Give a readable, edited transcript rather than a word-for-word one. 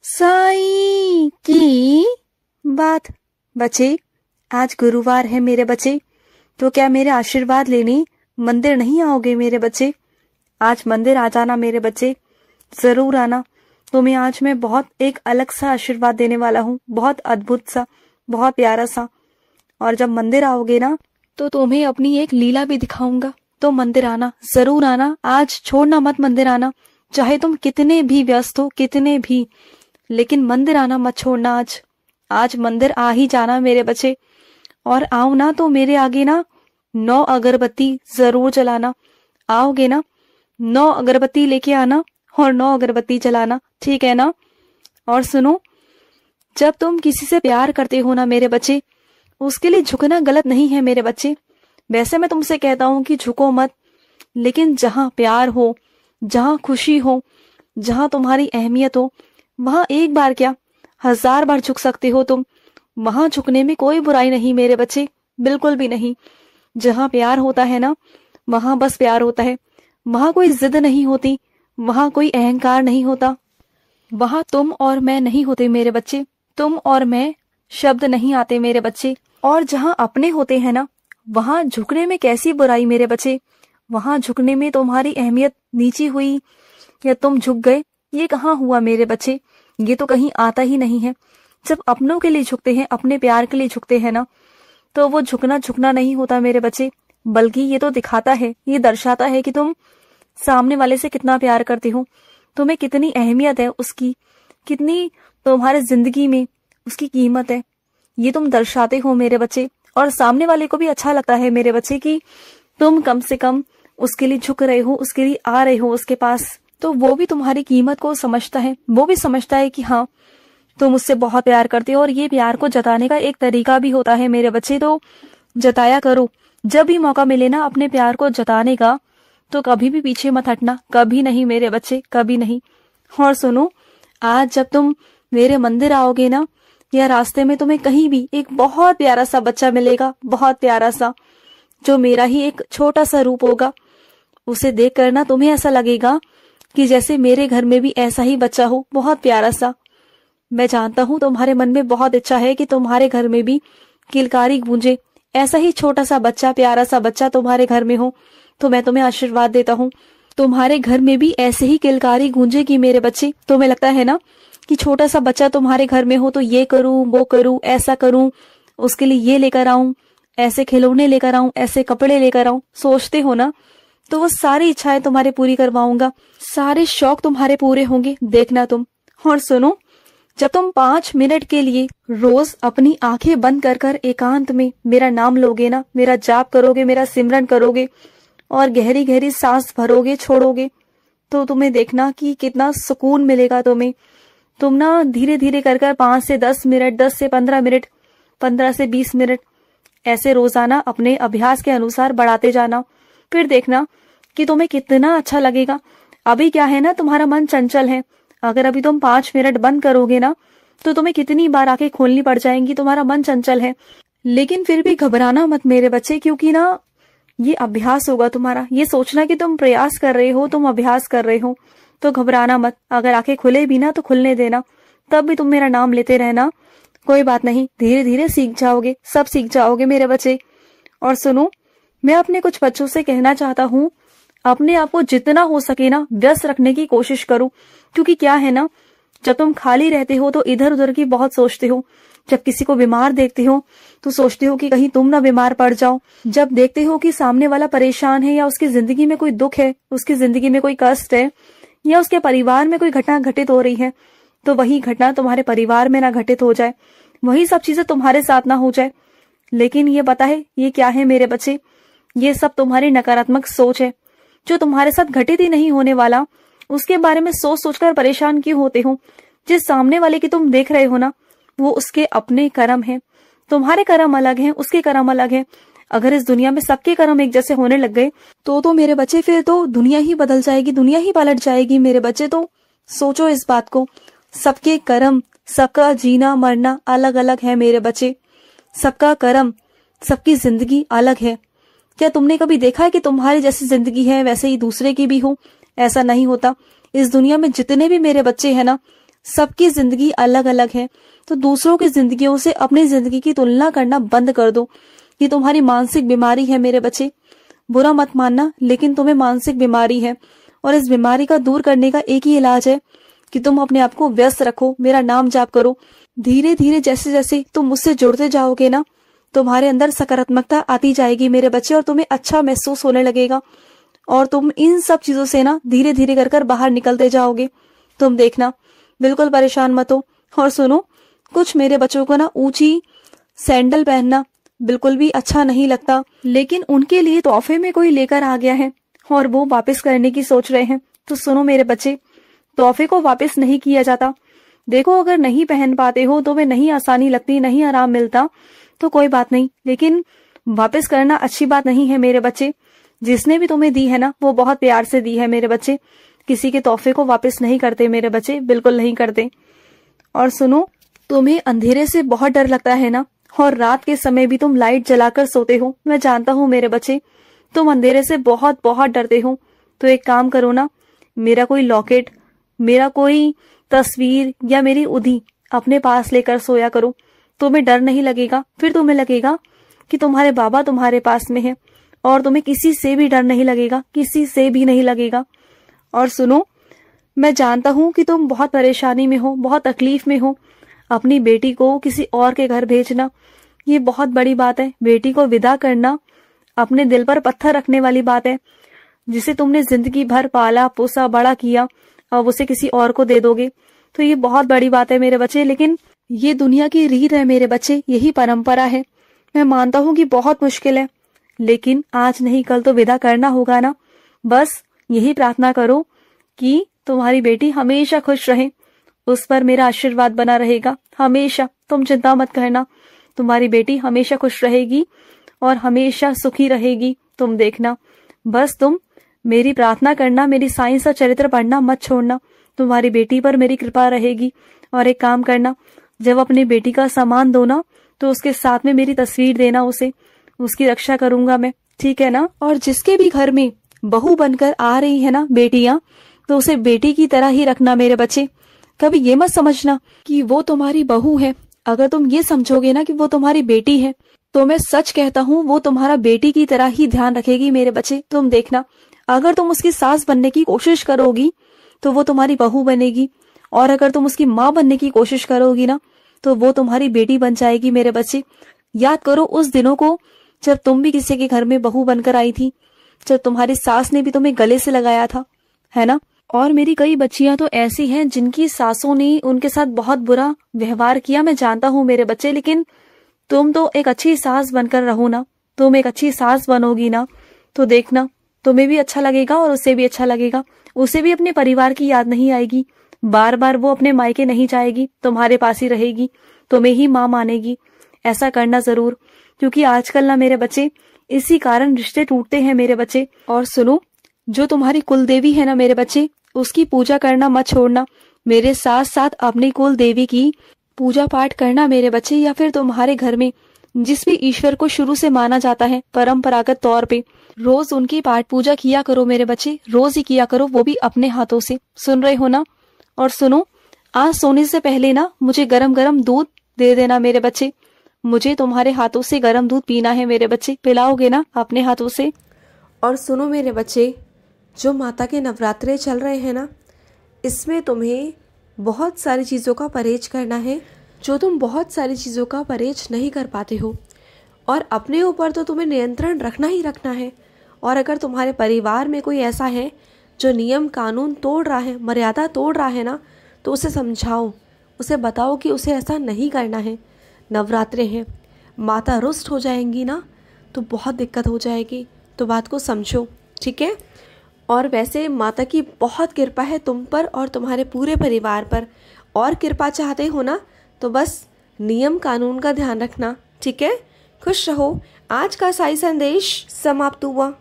साईं की बात। बच्चे, आज गुरुवार है मेरे बच्चे, तो क्या मेरे आशीर्वाद लेने मंदिर नहीं आओगे मेरे बच्चे? आज मंदिर आ जाना मेरे बच्चे, जरूर आना। तुम्हें आज मैं बहुत एक अलग सा आशीर्वाद देने वाला हूँ, बहुत अद्भुत सा, बहुत प्यारा सा। और जब मंदिर आओगे ना, तो तुम्हें अपनी एक लीला भी दिखाऊंगा। तो मंदिर आना, जरूर आना। आज छोड़ना मत मंदिर आना, चाहे तुम कितने भी व्यस्त हो, कितने भी, लेकिन मंदिर आना मत छोड़ना। आज मंदिर आ ही जाना मेरे बच्चे। और आओ ना तो मेरे आगे ना 9 अगरबत्ती जरूर जलाना। आओगे ना, 9 अगरबत्ती लेके आना और 9 अगरबत्ती जलाना, ठीक है ना? और सुनो, जब तुम किसी से प्यार करते हो ना मेरे बच्चे, उसके लिए झुकना गलत नहीं है मेरे बच्चे। वैसे मैं तुमसे कहता हूं कि झुको मत, लेकिन जहां प्यार हो, जहां खुशी हो, जहां तुम्हारी अहमियत हो, वहां एक बार क्या 1000 बार झुक सकते हो तुम। वहां झुकने में कोई बुराई नहीं मेरे बच्चे, बिल्कुल भी नहीं। जहां प्यार होता है ना, वहां बस प्यार होता है। वहां कोई जिद नहीं होती, वहां कोई अहंकार नहीं होता। वहां तुम और मैं नहीं होते मेरे बच्चे, तुम और मैं शब्द नहीं आते मेरे बच्चे। और जहां अपने होते हैं ना, वहां झुकने में कैसी बुराई मेरे बच्चे। वहां झुकने में तुम्हारी अहमियत नीची हुई या तुम झुक गए, ये कहाँ हुआ मेरे बच्चे? ये तो कहीं आता ही नहीं है। जब अपनों के लिए झुकते हैं, अपने प्यार के लिए झुकते हैं ना, तो वो झुकना नहीं होता मेरे बच्चे, बल्कि ये तो दिखाता है, ये दर्शाता है कि तुम सामने वाले से कितना प्यार करते हो, तुम्हें कितनी अहमियत है उसकी, कितनी तुम्हारे जिंदगी में उसकी कीमत है। ये तुम दर्शाते हो मेरे बच्चे। और सामने वाले को भी अच्छा लगता है मेरे बच्चे कि तुम कम से कम उसके लिए झुक रहे हो, उसके लिए आ रहे हो उसके पास। तो वो भी तुम्हारी कीमत को समझता है, वो भी समझता है कि हाँ, तुम उससे बहुत प्यार करते हो। और ये प्यार को जताने का एक तरीका भी होता है मेरे बच्चे, तो जताया करो। जब भी मौका मिले ना अपने प्यार को जताने का, तो कभी भी पीछे मत हटना, कभी नहीं मेरे बच्चे, कभी नहीं। और सुनो, आज जब तुम मेरे मंदिर आओगे ना, या रास्ते में तुम्हें कहीं भी एक बहुत प्यारा सा बच्चा मिलेगा, बहुत प्यारा सा, जो मेरा ही एक छोटा सा रूप होगा। उसे देख कर ना तुम्हें ऐसा लगेगा कि जैसे मेरे घर में भी ऐसा ही बच्चा हो, बहुत प्यारा सा। मैं जानता हूँ तुम्हारे मन में बहुत इच्छा है कि तुम्हारे घर में भी किलकारी गूंजे, ऐसा ही छोटा सा बच्चा, प्यारा सा बच्चा तुम्हारे घर में हो। तो मैं तुम्हें आशीर्वाद देता हूँ, तुम्हारे घर में भी ऐसे ही किलकारी गूंजेगी मेरे बच्चे। तुम्हें लगता है ना कि छोटा सा बच्चा तुम्हारे घर में हो तो ये करूं, वो करूं, ऐसा करूं, उसके लिए ये लेकर आऊं, ऐसे खिलौने लेकर आऊं, ऐसे कपड़े लेकर आऊं, सोचते हो ना? तो वो सारी इच्छाएं तुम्हारे पूरी करवाऊंगा, सारे शौक तुम्हारे पूरे होंगे, देखना तुम। और सुनो, जब तुम 5 मिनट के लिए रोज अपनी आंखें बंद कर कर एकांत में मेरा नाम लोगे ना, मेरा जाप करोगे, मेरा सिमरन करोगे और गहरी गहरी सांस भरोगे, छोड़ोगे, तो तुम्हें देखना कि कितना सुकून मिलेगा तुम्हें। तुम ना धीरे धीरे कर कर 5 से 10 मिनट, 10 से 15 मिनट, 15 से 20 मिनट ऐसे रोजाना अपने अभ्यास के अनुसार बढ़ाते जाना। फिर देखना कि तुम्हें कितना अच्छा लगेगा। अभी क्या है ना, तुम्हारा मन चंचल है। अगर अभी तुम 5 मिनट बंद करोगे ना, तो तुम्हें कितनी बार आंखें खोलनी पड़ जाएंगी, तुम्हारा मन चंचल है। लेकिन फिर भी घबराना मत मेरे बच्चे, क्योंकि ना ये अभ्यास होगा तुम्हारा। ये सोचना कि तुम प्रयास कर रहे हो, तुम अभ्यास कर रहे हो, तो घबराना मत। अगर आंखें खुले भी ना तो खुलने देना, तब भी तुम मेरा नाम लेते रहना, कोई बात नहीं। धीरे धीरे सीख जाओगे, सब सीख जाओगे मेरे बच्चे। और सुनो, मैं अपने कुछ बच्चों से कहना चाहता हूँ, अपने आप को जितना हो सके ना व्यस्त रखने की कोशिश करो। क्योंकि क्या है ना, जब तुम खाली रहते हो तो इधर उधर की बहुत सोचते हो। जब किसी को बीमार देखते हो तो सोचते हो कि कहीं तुम ना बीमार पड़ जाओ। जब देखते हो कि सामने वाला परेशान है, या उसकी जिंदगी में कोई दुख है, उसकी जिंदगी में कोई कष्ट है, या उसके परिवार में कोई घटना घटित हो रही है, तो वही घटना तुम्हारे परिवार में ना घटित हो जाए, वही सब चीजें तुम्हारे साथ ना हो जाए। लेकिन ये पता है ये क्या है मेरे बच्चे? ये सब तुम्हारी नकारात्मक सोच है। जो तुम्हारे साथ घटित ही नहीं होने वाला, उसके बारे में सोच सोचकर परेशान क्यों होते हो? जिस सामने वाले की तुम देख रहे हो ना, वो उसके अपने कर्म है। तुम्हारे कर्म अलग हैं, उसके कर्म अलग है। अगर इस दुनिया में सबके कर्म एक जैसे होने लग गए, तो मेरे बच्चे फिर तो दुनिया ही बदल जाएगी, दुनिया ही पलट जाएगी मेरे बच्चे। तो सोचो इस बात को, सबके कर्म, सबका जीना मरना अलग अलग है मेरे बच्चे। सबका कर्म, सबकी जिंदगी अलग है। क्या तुमने कभी देखा है कि तुम्हारी जैसी जिंदगी है वैसे ही दूसरे की भी हो? ऐसा नहीं होता। इस दुनिया में जितने भी मेरे बच्चे हैं ना, सबकी जिंदगी अलग अलग है, तो दूसरों की जिंदगियों से अपनी जिंदगी की तुलना करना बंद कर दो। ये तुम्हारी मानसिक बीमारी है मेरे बच्चे, बुरा मत मानना, लेकिन तुम्हें मानसिक बीमारी है और इस बीमारी का दूर करने का एक ही इलाज है कि तुम अपने आप को व्यस्त रखो, मेरा नाम जाप करो। धीरे धीरे जैसे जैसे तुम मुझसे जुड़ते जाओगे ना, तुम्हारे अंदर सकारात्मकता आती जाएगी मेरे बच्चे, और तुम्हें अच्छा महसूस होने लगेगा और तुम इन सब चीजों से ना धीरे धीरे कर बाहर निकलते जाओगे। तुम देखना, बिल्कुल परेशान मत हो। और सुनो, कुछ मेरे बच्चों को ना ऊंची सैंडल पहनना बिल्कुल भी अच्छा नहीं लगता, लेकिन उनके लिए तोहफे में कोई लेकर आ गया है और वो वापस करने की सोच रहे हैं। तो सुनो मेरे बच्चे, तोहफे को वापस नहीं किया जाता। देखो, अगर नहीं पहन पाते हो, तुम्हें नहीं आसानी लगती, नहीं आराम मिलता, तो कोई बात नहीं, लेकिन वापस करना अच्छी बात नहीं है मेरे बच्चे। जिसने भी तुम्हें दी है ना, वो बहुत प्यार से दी है मेरे बच्चे। किसी के तोहफे को वापस नहीं करते मेरे बच्चे, बिल्कुल नहीं करते। और सुनो, तुम्हें अंधेरे से बहुत डर लगता है ना, और रात के समय भी तुम लाइट जलाकर सोते हो। मैं जानता हूँ मेरे बच्चे, तुम अंधेरे से बहुत बहुत डरते हो। तो एक काम करो ना, मेरा कोई लॉकेट, मेरा कोई तस्वीर या मेरी उधी अपने पास लेकर सोया करो। तुम्हें डर नहीं लगेगा, फिर तुम्हें लगेगा कि तुम्हारे बाबा तुम्हारे पास में है और तुम्हें किसी से भी डर नहीं लगेगा, किसी से भी नहीं लगेगा। और सुनो, मैं जानता हूँ कि तुम बहुत परेशानी में हो, बहुत तकलीफ में हो। अपनी बेटी को किसी और के घर भेजना, ये बहुत बड़ी बात है। बेटी को विदा करना अपने दिल पर पत्थर रखने वाली बात है। जिसे तुमने जिंदगी भर पाला पोसा बड़ा किया, अब उसे किसी और को दे दोगे, तो ये बहुत बड़ी बात है मेरे बच्चे। लेकिन ये दुनिया की रीत है मेरे बच्चे, यही परंपरा है। मैं मानता हूँ कि बहुत मुश्किल है, लेकिन आज नहीं कल तो विदा करना होगा ना। बस यही प्रार्थना करो कि तुम्हारी बेटी हमेशा खुश रहे, उस पर मेरा आशीर्वाद बना रहेगा हमेशा। तुम चिंता मत करना, तुम्हारी बेटी हमेशा खुश रहेगी और हमेशा सुखी रहेगी। तुम देखना, बस तुम मेरी प्रार्थना करना, मेरी साइंस का चरित्र पढ़ना मत छोड़ना। तुम्हारी बेटी पर मेरी कृपा रहेगी। और एक काम करना, जब अपनी बेटी का सामान दो ना, तो उसके साथ में मेरी तस्वीर देना उसे, उसकी रक्षा करूंगा मैं, ठीक है ना। और जिसके भी घर में बहू बनकर आ रही है ना बेटियां, तो उसे बेटी की तरह ही रखना मेरे बच्चे। कभी ये मत समझना कि वो तुम्हारी बहू है। अगर तुम ये समझोगे ना कि वो तुम्हारी बेटी है, तो मैं सच कहता हूँ वो तुम्हारा बेटी की तरह ही ध्यान रखेगी मेरे बच्चे। तुम देखना, अगर तुम उसकी सास बनने की कोशिश करोगी तो वो तुम्हारी बहू बनेगी, और अगर तुम उसकी माँ बनने की कोशिश करोगी ना, तो वो तुम्हारी बेटी बन जाएगी मेरे बच्चे। याद करो उस दिनों को जब तुम भी किसी के घर में बहू बनकर आई थी, जब तुम्हारी सास ने भी तुम्हें गले से लगाया था, है ना। और मेरी कई बच्चियां तो ऐसी हैं जिनकी सासों ने उनके साथ बहुत बुरा व्यवहार किया, मैं जानता हूँ मेरे बच्चे। लेकिन तुम तो एक अच्छी सास बनकर रहो ना, तुम एक अच्छी सास बनोगी ना, तो देखना तुम्हें भी अच्छा लगेगा और उसे भी अच्छा लगेगा। उसे भी अपने परिवार की याद नहीं आएगी, बार बार वो अपने मायके नहीं जाएगी, तुम्हारे पास ही रहेगी, तुम्हें ही माँ मानेगी। ऐसा करना जरूर, क्योंकि आजकल ना मेरे बच्चे इसी कारण रिश्ते टूटते हैं मेरे बच्चे। और सुनो, जो तुम्हारी कुल देवी है ना मेरे बच्चे, उसकी पूजा करना मत छोड़ना। मेरे साथ साथ अपनी कुल देवी की पूजा पाठ करना मेरे बच्चे। या फिर तुम्हारे घर में जिस भी ईश्वर को शुरू से माना जाता है परंपरागत तौर पे, रोज उनकी पाठ पूजा किया करो मेरे बच्चे, रोज ही किया करो, वो भी अपने हाथों से। सुन रहे हो ना। और सुनो, आज सोने से पहले ना मुझे गरम गरम दूध दे देना मेरे बच्चे। मुझे तुम्हारे हाथों से गरम दूध पीना है मेरे बच्चे, पिलाओगे ना अपने हाथों से। और सुनो मेरे बच्चे, जो माता के नवरात्रे चल रहे हैं ना, इसमें तुम्हें बहुत सारी चीज़ों का परहेज करना है, जो तुम बहुत सारी चीज़ों का परहेज नहीं कर पाते हो। और अपने ऊपर तो तुम्हें नियंत्रण रखना ही रखना है। और अगर तुम्हारे परिवार में कोई ऐसा है जो नियम कानून तोड़ रहा है, मर्यादा तोड़ रहा है ना, तो उसे समझाओ, उसे बताओ कि उसे ऐसा नहीं करना है। नवरात्रे हैं, माता रुष्ट हो जाएंगी ना, तो बहुत दिक्कत हो जाएगी। तो बात को समझो, ठीक है। और वैसे माता की बहुत कृपा है तुम पर और तुम्हारे पूरे परिवार पर। और कृपा चाहते हो ना, तो बस नियम कानून का ध्यान रखना, ठीक है। खुश रहो। आज का साई संदेश समाप्त हुआ।